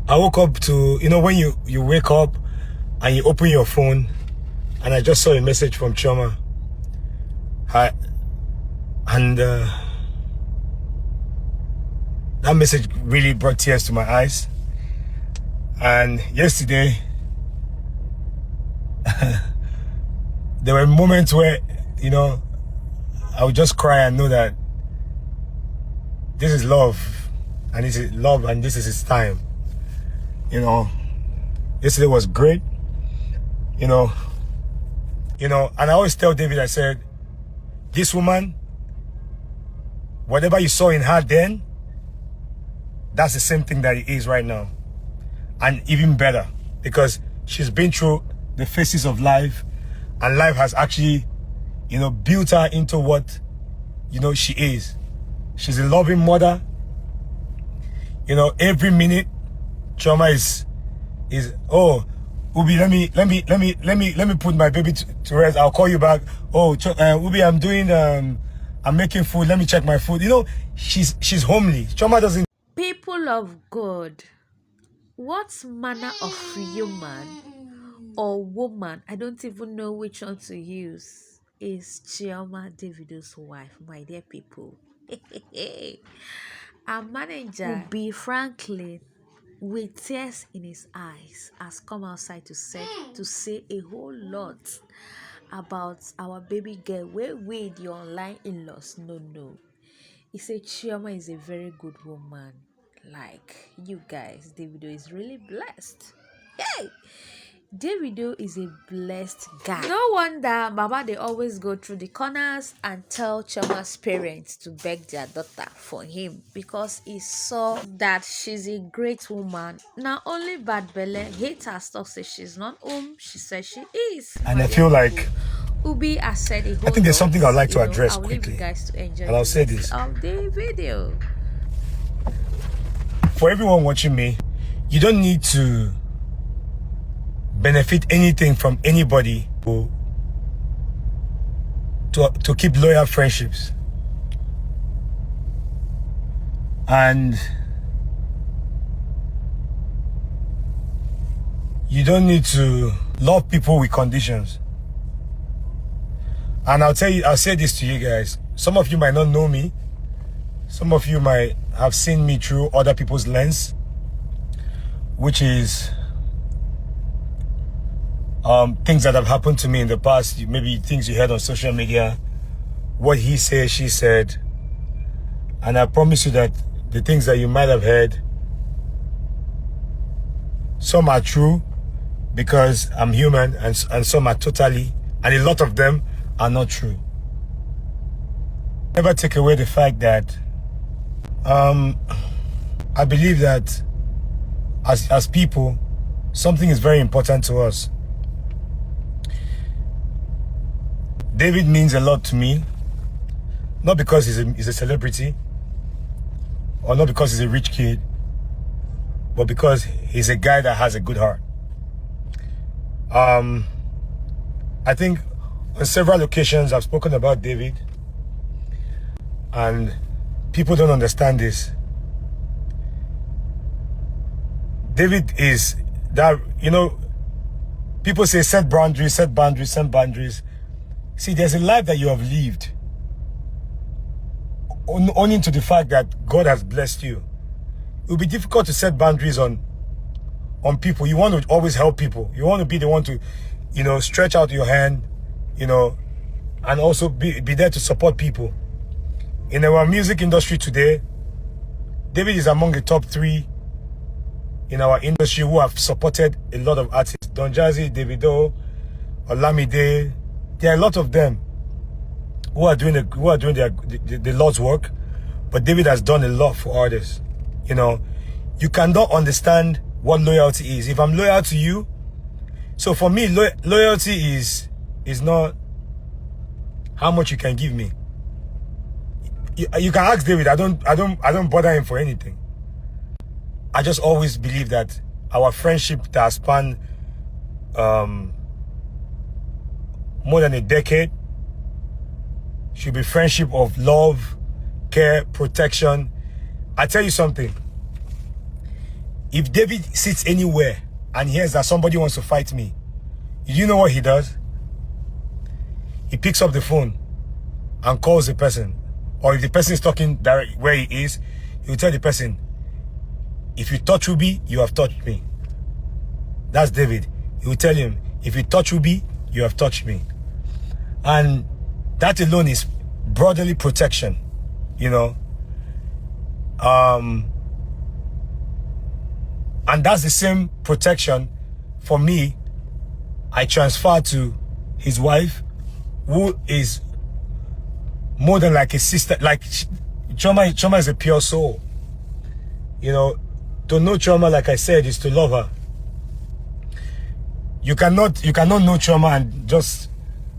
I woke up to, when you wake up and you open your phone, and I just saw a message from Chioma. Hi, and that message really brought tears to my eyes. And yesterday, there were moments where, I would just cry and know that this is love, and this is love, and this is its time. Yesterday was great, and I always tell David, I said, this woman, whatever you saw in her then, that's the same thing that it is right now. And even better, because she's been through the phases of life, and life has actually, built her into what, she is. She's a loving mother. Every minute, Chioma is Ubi, let me put my baby to rest. I'll call you back. Ubi, I'm making food. Let me check my food. She's homely. Chioma doesn't. People of God, what manner of human or woman, I don't even know which one to use, is Chioma Davido's wife, my dear people? Our manager, be Franklin, with tears in his eyes, has come outside to say a whole lot about our baby girl. Where with the online in-laws? No. He said Chioma is a very good woman. Like you guys, Davido is really blessed. Hey! Davido is a blessed guy. No wonder Mama they always go through the corners and tell Chioma's parents to beg their daughter for him, because he saw that she's a great woman. Not only bad belle, haters talk say she's not whom she says she is. And I feel like Ubi has said a whole I think there's something I'd like to lot. address I'll quickly. leave you guys to enjoy And I'll say this. of the video. For everyone watching me, you don't need to benefit anything from anybody to keep loyal friendships. And you don't need to love people with conditions. And I'll say this to you guys. Some of you might not know me. Some of you might have seen me through other people's lens, which is things that have happened to me in the past, maybe things you heard on social media, what he said, she said. And I promise you that the things that you might have heard, some are true because I'm human, and some are totally, and a lot of them are not true. Never take away the fact that I believe that as people, something is very important to us. David means a lot to me, not because he's a celebrity, or not because he's a rich kid, but because he's a guy that has a good heart. I think on several occasions I've spoken about David, and people don't understand this. David is that, people say set boundaries, set boundaries, set boundaries. See, there's a life that you have lived, owning to the fact that God has blessed you. It will be difficult to set boundaries on people. You want to always help people. You want to be the one to, stretch out your hand, and also be there to support people. In our music industry today, David is among the top 3 in our industry who have supported a lot of artists. Don Jazzy, Davido, Olamide. There are a lot of them who are doing the Lord's work, but David has done a lot for artists. You cannot understand what loyalty is. If I'm loyal to you, so for me, loyalty is not how much you can give me. You can ask David. I don't bother him for anything. I just always believe that our friendship that has spanned more than a decade should be friendship of love, care, protection. I tell you something. If David sits anywhere and hears that somebody wants to fight me, you know what he does? He picks up the phone and calls the person. Or if the person is talking direct where he is, he will tell the person, if you touch Ruby, you have touched me. That's David. He will tell him, if you touch Ruby, you have touched me. And that alone is brotherly protection, you know. And that's the same protection for me I transfer to his wife, who is more than like a sister. Like Chioma is a pure soul. You know, to know Chioma, like I said, is to love her. You cannot know Chioma and just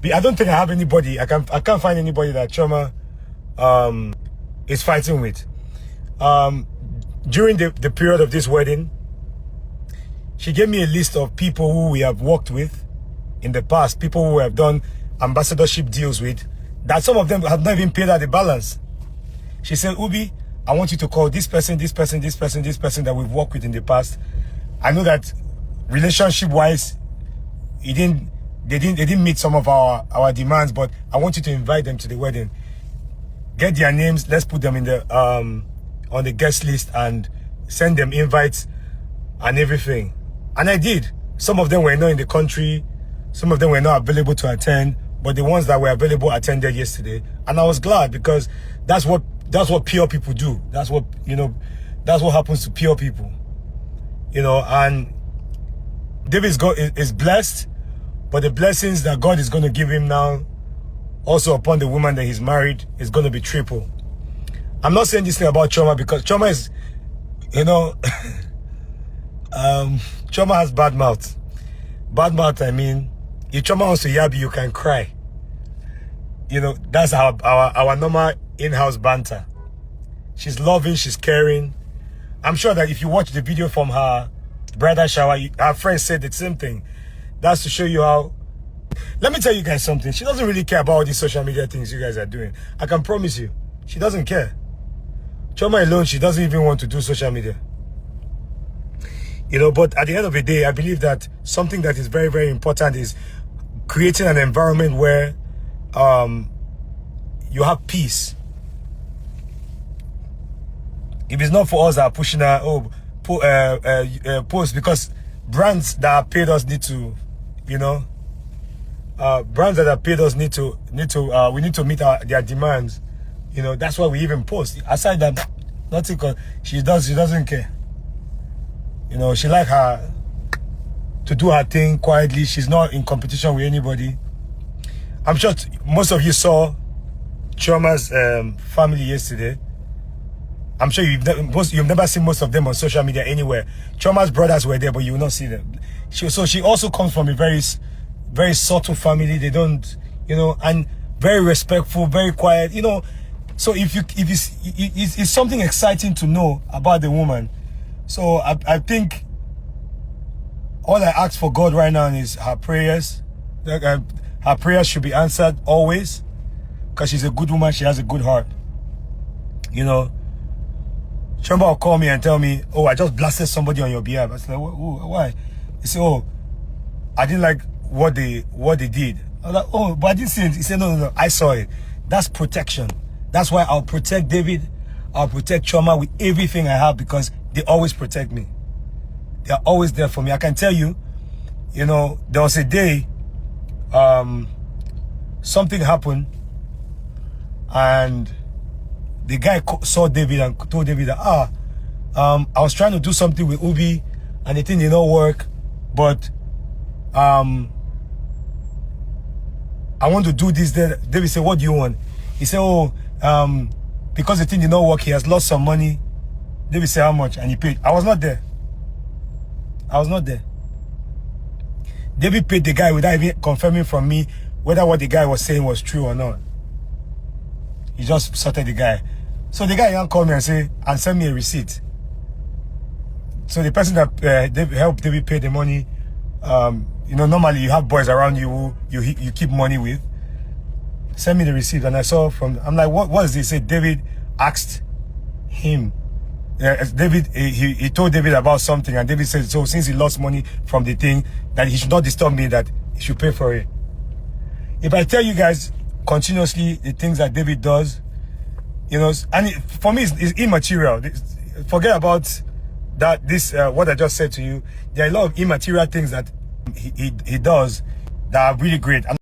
be. I don't think I have anybody. I can't find anybody that Chioma is fighting with. During the period of this wedding, she gave me a list of people who we have worked with in the past, people who have done ambassadorship deals with, that some of them have not even paid her the balance. She said, Ubi, I want you to call this person, this person, this person, this person that we've worked with in the past. I know that relationship-wise, they didn't meet some of our demands, but I want you to invite them to the wedding. Get their names, let's put them in the on the guest list and send them invites and everything. And I did. Some of them were not in the country, some of them were not available to attend, but the ones that were available attended yesterday. And I was glad, because that's what pure people do. That's what, you know, that's what happens to pure people. You know, and David is blessed, but the blessings that God is going to give him now, also upon the woman that he's married, is going to be triple. I'm not saying this thing about Chioma because Chioma is, you know, Chioma has bad mouth. Bad mouth, I mean, if Chioma wants to yab you can cry. You know, that's our normal in-house banter. She's loving, she's caring. I'm sure that if you watch the video from her bridal shower, her friends said the same thing. That's to show you how. Let me tell you guys something. She doesn't really care about all these social media things you guys are doing. I can promise you, she doesn't care. Chioma alone, she doesn't even want to do social media. You know, but at the end of the day, I believe that something that is very, very important is creating an environment where you have peace. If it's not for us that are pushing our posts, because brands that have paid us need to, you know, brands that have paid us we need to meet their demands. You know, that's why we even post. Aside that, nothing, cause she doesn't care. You know, she like her to do her thing quietly. She's not in competition with anybody. I'm sure most of you saw Chioma's family yesterday. I'm sure you've never seen most of them on social media anywhere. Chioma's brothers were there, but you will not see them. So she also comes from a very, very subtle family. They don't, you know, and very respectful, very quiet, you know. So if it's something exciting to know about the woman. So I think all I ask for God right now is her prayers. Her prayers should be answered always, because she's a good woman. She has a good heart. You know, Chioma will call me and tell me, "Oh, I just blasted somebody on your behalf." I was like, "Why?" He said, "Oh, I didn't like what they did." I was like, "Oh, but I didn't see it." He said, "No, I saw it." That's protection. That's why I'll protect David. I'll protect Chioma with everything I have, because they always protect me. They're always there for me. I can tell you, you know, there was a day, something happened, and the guy saw David and told David that, I was trying to do something with Ubi, and the thing did not work, but I want to do this. There, David said, "What do you want?" He said, "Oh, because the thing did not work, he has lost some money." David said, "How much?" And he paid. I was not there. David paid the guy without even confirming from me whether what the guy was saying was true or not. He just sorted the guy. So the guy called me and send me a receipt. So the person that helped David pay the money, you know, normally you have boys around you who you keep money with. Send me the receipt, and I saw I'm like, what is this? He said David asked him as David, he told David about something, and David said, so since he lost money from the thing, that he should not disturb me, that he should pay for it. If I tell you guys continuously the things that David does, you know, and for me, it's immaterial. Forget about that. What I just said to you. There are a lot of immaterial things that he does that are really great.